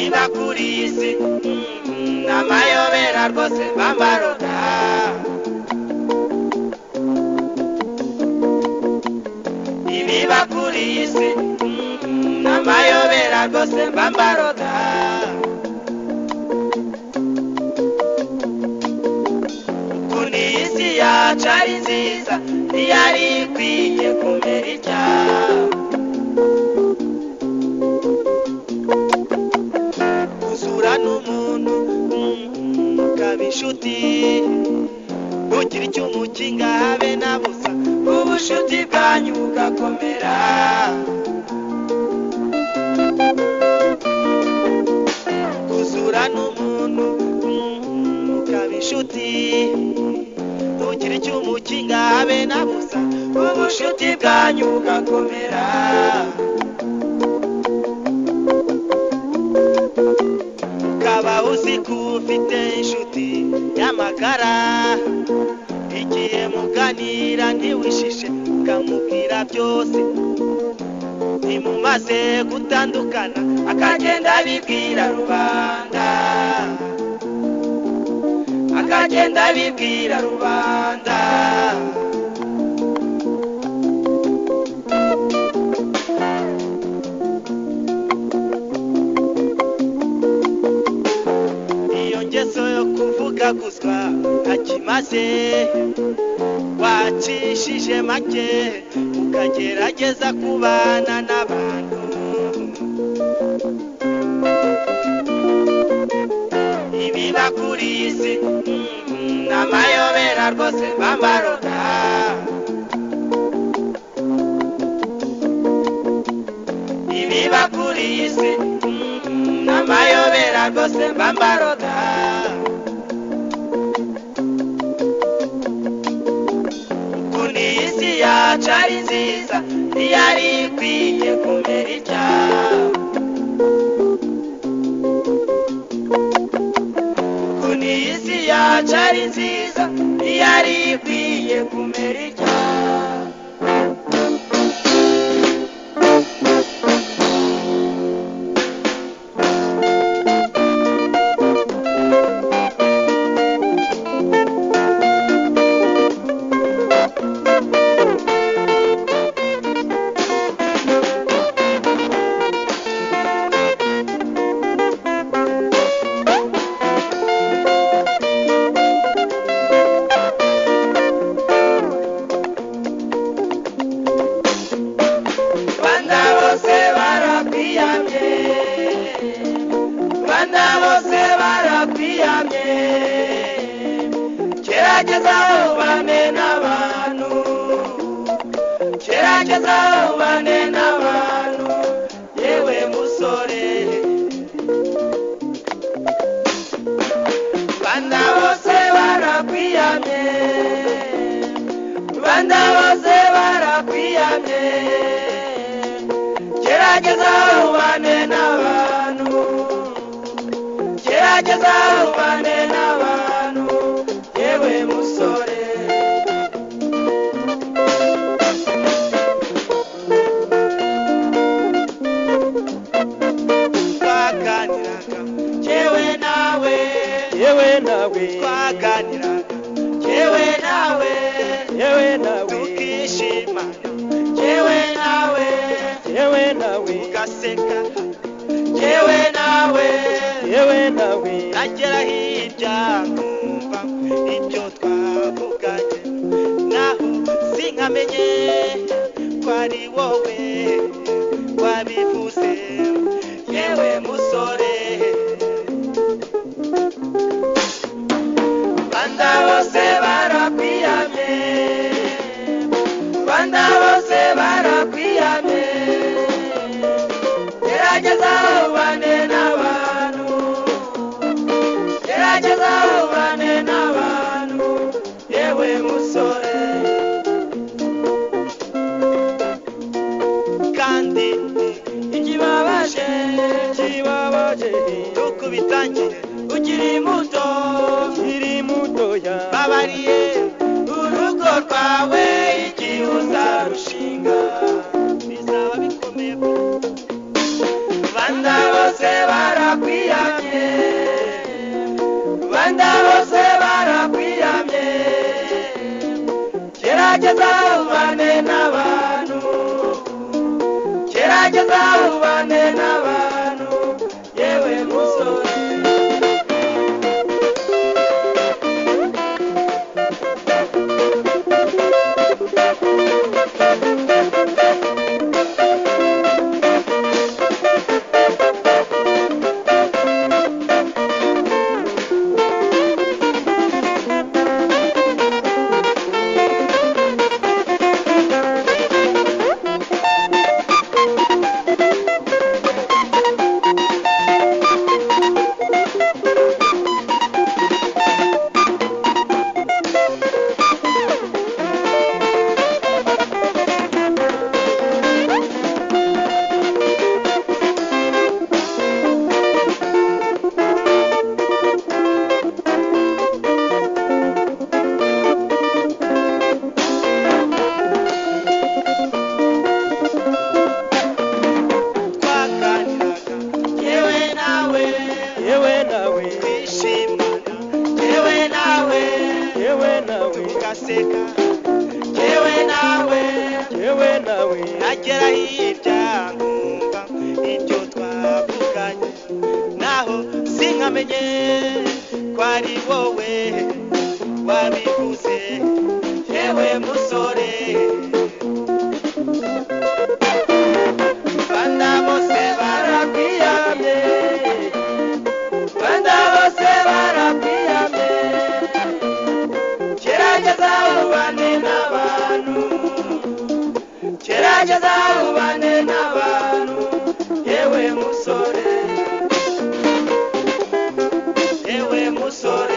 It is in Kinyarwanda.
ibiba kuri isi n'amayobera rwose bambaroga ibiba kuri isi n'amayobera rwose bambaroga kuni isi yacu ari nziza ntiyari ikwiye kumera itya kuzura n'umuntu ukaba inshuti ugira icyo umukinga habe na busa ubushuti bwanyu bugakomera kuzura n'umuntu ukaba inshuti ugira icyo umukinga habe na busa ubushuti bwanyu bugakomera ukaba uzi ko ufite inshuti y'amagara igihe muganira ntiwishishe ukamubwira byose ntimumaze gutandukana akagenda abibwira rubanda akagenda abibwira rubanda iyo ngeso yo kuvuga guswa ntakimaze wacishije make ukagerageza kubana n'abantu ibiba kuri isi n'amayobera rwose bambaroga ibiba kuri isi n'amayobera rwose bambaroga kuni isi yacu ari nziza ntiyari ikwiye kumera itya kuni isi yacu ari nziza ntiyari ikwiye kumera itya gerageza ubane n'abantu gerageza ubane n'abantu yewe musore banda bose barakwiyamye banda bose barakwiyamye gerageza ubane n'abantu gerageza ubane n'abantu yewe musore twaganiraga yewe nawe twaganiraga yewe nawe tukishimana yewe nawe ugaseka yewe nawe nagera hirya nkumva ibyo twavuganye naho sinkamenye ko ari wowe wabivuze yewe musore banda bose barakwiyamye banda bose barakwiyamye gerageza ubane n'abantu gerageza ubane n'abantu yewe musore kandi ikibabaje nuko bitangire ukiri mutoya babariye urugo rwawe igihe uzarushinga bizaba bikomeye banda bose barakwiye gerageza ubane n'abantu gerageza ubane n'abantu yewe musore agera hirya nkumva ibyo twavuganye naho sinkamenye ko ari wowe wabivuze yewe musore banda bose barakwiyamye banda bose barakwiyamye gerageza ubane n'abantu gerageza ubane n'abantu yewe musore yewe musore